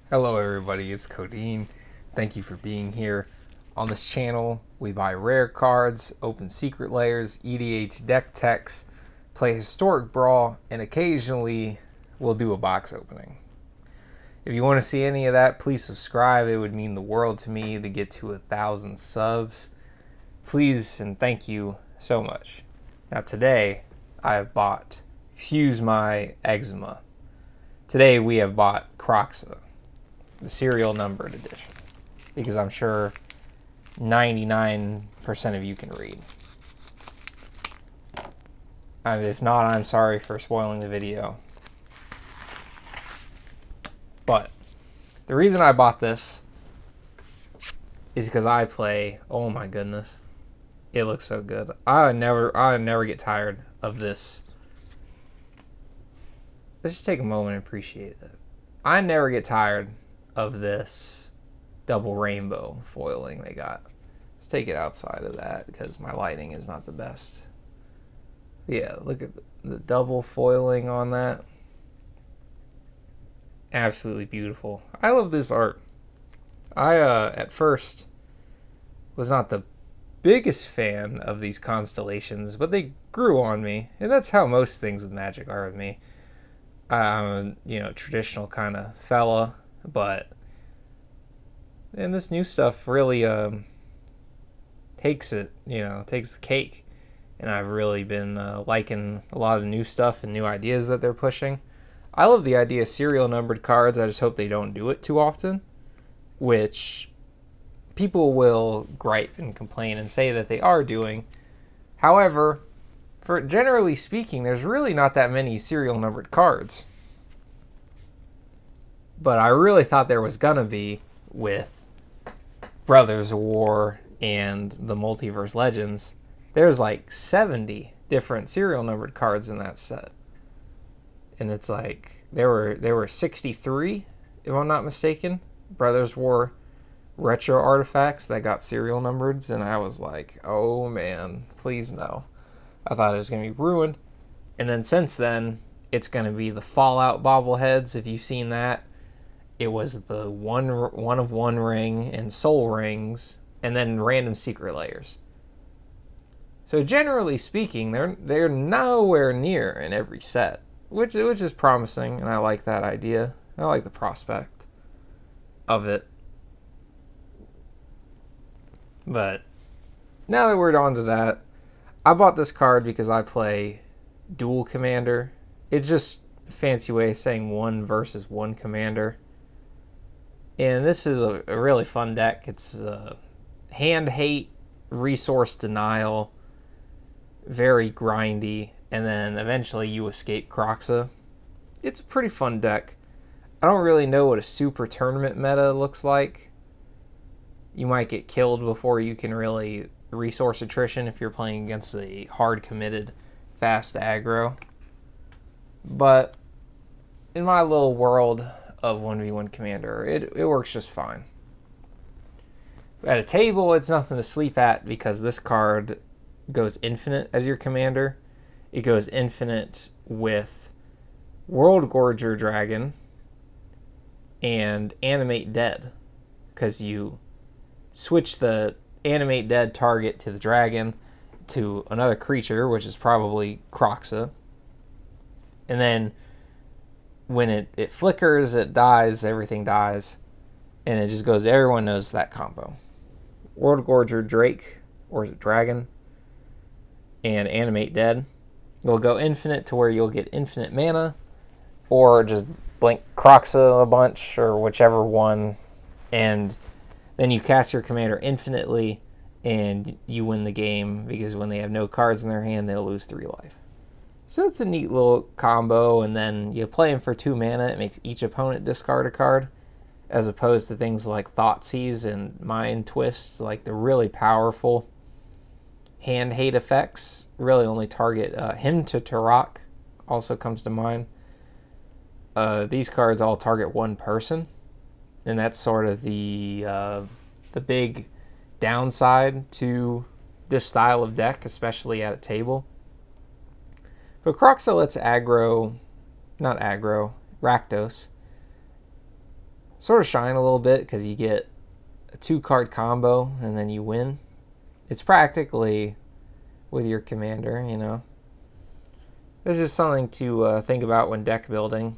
Hello everybody, it's Codeine. Thank you for being here. On this channel, we buy rare cards, open secret layers, EDH deck techs, play historic brawl, and occasionally we'll do a box opening. If you want to see any of that, please subscribe. It would mean the world to me to get to 1,000 subs. Please and thank you so much. Now today, I have bought, excuse my eczema, today we have bought Kroxa, the serial numbered edition, because I'm sure 99% of you can read. If not, I'm sorry for spoiling the video. But the reason I bought this is because I play, oh my goodness, it looks so good. I never get tired of this. Let's just take a moment and appreciate it. I never get tired of this double rainbow foiling they got. Let's take it outside of that because my lighting is not the best. Yeah, look at the double foiling on that. Absolutely beautiful. I love this art. I at first was not the biggest fan of these constellations, but they grew on me, and that's how most things with Magic are with me. I'm a traditional kind of fella, but and this new stuff really takes it, takes the cake. And I've really been liking a lot of the new stuff and new ideas that they're pushing. I love the idea of serial numbered cards. I just hope they don't do it too often, which people will gripe and complain and say that they are doing. However, generally speaking, there's really not that many serial numbered cards. But I really thought there was gonna be with Brothers War and the Multiverse Legends. There's like 70 different serial numbered cards in that set. And it's like there were 63, if I'm not mistaken, Brothers War retro artifacts that got serial numbered, and I was like, oh man, please no. I thought it was gonna be ruined. And then since then, it's gonna be the Fallout bobbleheads. If you've seen that, it was the one of one ring and soul rings, and then random secret layers. So generally speaking, they're nowhere near in every set, which is promising, and I like that idea. I like the prospect of it. But now that we're on to that, I bought this card because I play dual commander. It's just a fancy way of saying one versus one commander. And this is a really fun deck. It's hand hate, resource denial, very grindy, and then eventually you escape Kroxa. It's a pretty fun deck. I don't really know what a super tournament meta looks like. You might get killed before you can really resource attrition if you're playing against a hard committed fast aggro. But in my little world of 1v1 commander, it works just fine. At a table, it's nothing to sleep at because this card goes infinite as your commander. It goes infinite with World Gorger Dragon and Animate Dead, because you switch the Animate Dead target to the dragon to another creature, which is probably Kroxa, and then when it flickers, it dies, everything dies, and it just goes, everyone knows that combo. World Gorger Drake, or is it Dragon, and Animate Dead. You'll go infinite to where you'll get infinite mana, or just blink Kroxa a bunch, or whichever one, and then you cast your commander infinitely, and you win the game, because when they have no cards in their hand, they'll lose 3 life. So it's a neat little combo, and then you play them for 2 mana. It makes each opponent discard a card, as opposed to things like Thoughtseize and Mind Twist, like the really powerful hand hate effects really only target Hymn to Turok also comes to mind. These cards all target one person, and that's sort of the big downside to this style of deck, especially at a table. But Kroxa lets Rakdos sort of shine a little bit because you get a 2-card combo and then you win. It's practically with your commander, you know. There's just something to think about when deck building.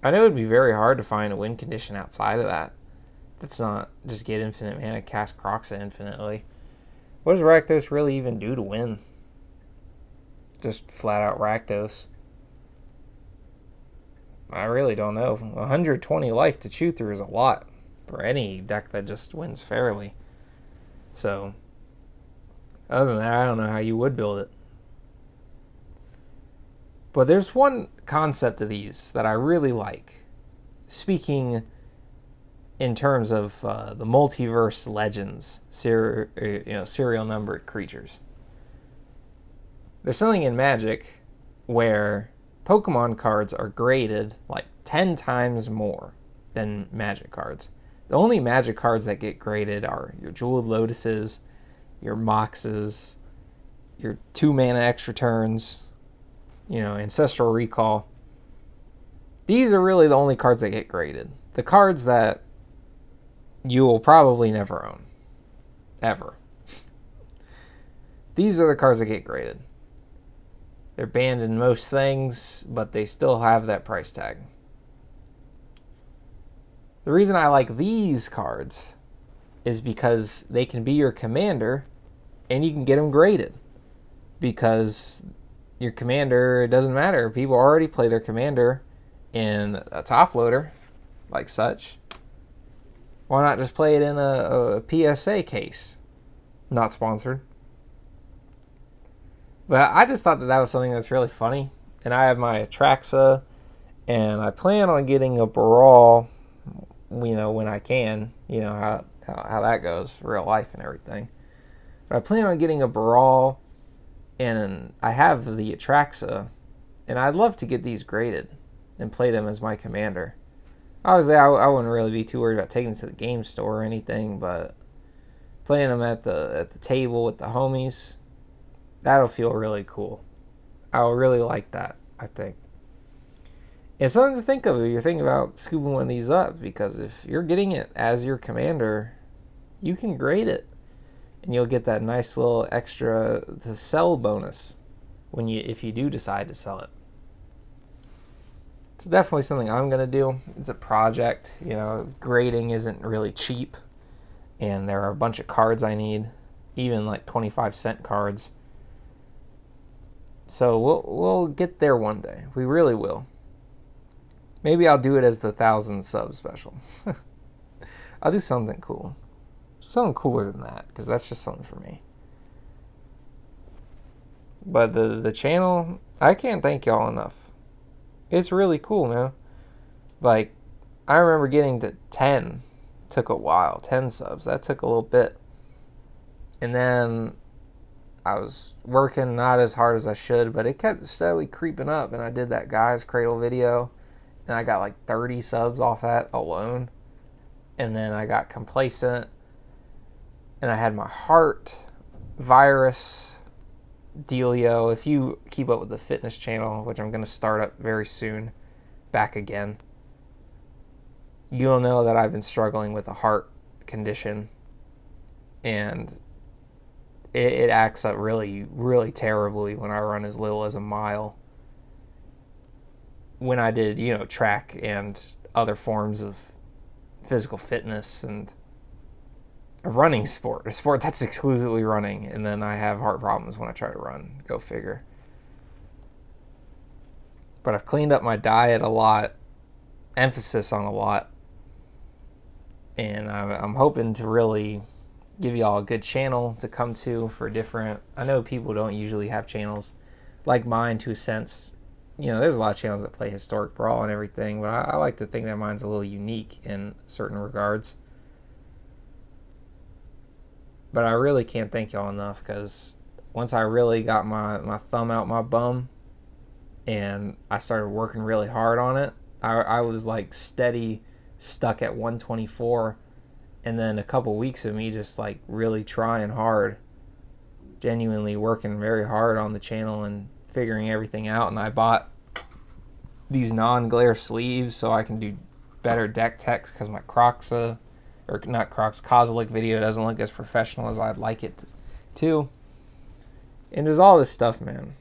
I know it would be very hard to find a win condition outside of that. That's not just get infinite mana, cast Kroxa infinitely. What does Rakdos really even do to win? Just flat out Rakdos. I really don't know. 120 life to chew through is a lot for any deck that just wins fairly. So, other than that, I don't know how you would build it. But there's one concept of these that I really like. Speaking in terms of the multiverse legends, serial numbered creatures. There's something in Magic where Pokemon cards are graded like 10 times more than Magic cards. The only Magic cards that get graded are your Jeweled Lotuses, your Moxes, your 2-mana extra turns, Ancestral Recall. These are really the only cards that get graded. The cards that you will probably never own. Ever. These are the cards that get graded. They're banned in most things, but they still have that price tag. The reason I like these cards is because they can be your commander and you can get them graded. Because your commander, it doesn't matter. People already play their commander in a top loader, like such. Why not just play it in a PSA case? Not sponsored. But I just thought that was something that's really funny. And I have my Kroxa, and I plan on getting a Brawl, when I can. You know how that goes, real life and everything. But I plan on getting a Brawl, and I have the Kroxa, and I'd love to get these graded and play them as my commander. Obviously, I wouldn't really be too worried about taking them to the game store or anything, but playing them at the table with the homies, that'll feel really cool. I'll really like that, I think. It's something to think of if you're thinking about scooping one of these up, because if you're getting it as your commander, you can grade it, and you'll get that nice little extra to sell bonus if you do decide to sell it. It's definitely something I'm going to do. It's a project. Grading isn't really cheap, and there are a bunch of cards I need, even like 25-cent cards. So we'll get there one day. We really will. Maybe I'll do it as the 1,000 sub special. I'll do something cool. Something cooler than that, because that's just something for me. But the channel, I can't thank y'all enough. It's really cool, man. Like, I remember getting to 10. Took a while. 10 subs. That took a little bit. And then I was working not as hard as I should, but it kept steadily creeping up. And I did that Guy's Cradle video, and I got like 30 subs off that alone. And then I got complacent, and I had my heart virus dealio. If you keep up with the fitness channel, which I'm going to start up very soon, back again, you'll know that I've been struggling with a heart condition, and it acts up really, really terribly when I run as little as a mile. When I did, track and other forms of physical fitness and a running sport, a sport that's exclusively running, and then I have heart problems when I try to run. Go figure. But I've cleaned up my diet a lot, emphasis on a lot, and I'm hoping to really give y'all a good channel to come to for different. I know people don't usually have channels like mine, to a sense. There's a lot of channels that play Historic Brawl and everything, but I like to think that mine's a little unique in certain regards. But I really can't thank y'all enough, because once I really got my thumb out my bum and I started working really hard on it, I was like steady stuck at 124, and then a couple weeks of me just like really trying hard, genuinely working very hard on the channel and figuring everything out. And I bought these non-glare sleeves so I can do better deck techs because my Kroxa, or not Kroxa, Kozilek video doesn't look as professional as I'd like it to. And there's all this stuff, man.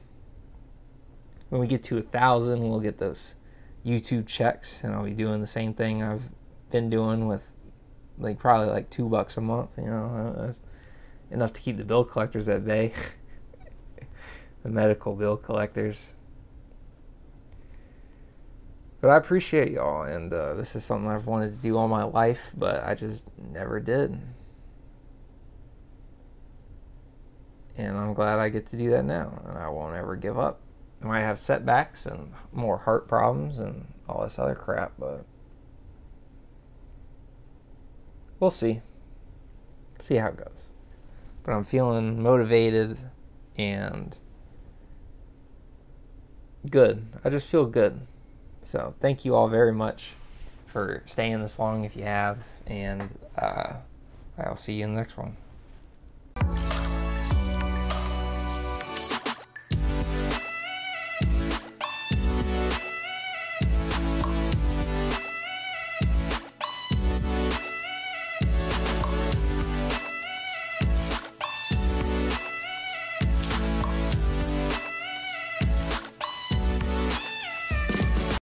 When we get to 1,000, we'll get those YouTube checks, and I'll be doing the same thing I've been doing with probably like $2 a month. You know, that's enough to keep the bill collectors at bay. The medical bill collectors. But I appreciate y'all, and this is something I've wanted to do all my life, but I just never did. And I'm glad I get to do that now, and I won't ever give up. I might have setbacks and more heart problems and all this other crap, but we'll see. See how it goes. But I'm feeling motivated and good. I just feel good. So thank you all very much for staying this long if you have, and I'll see you in the next one.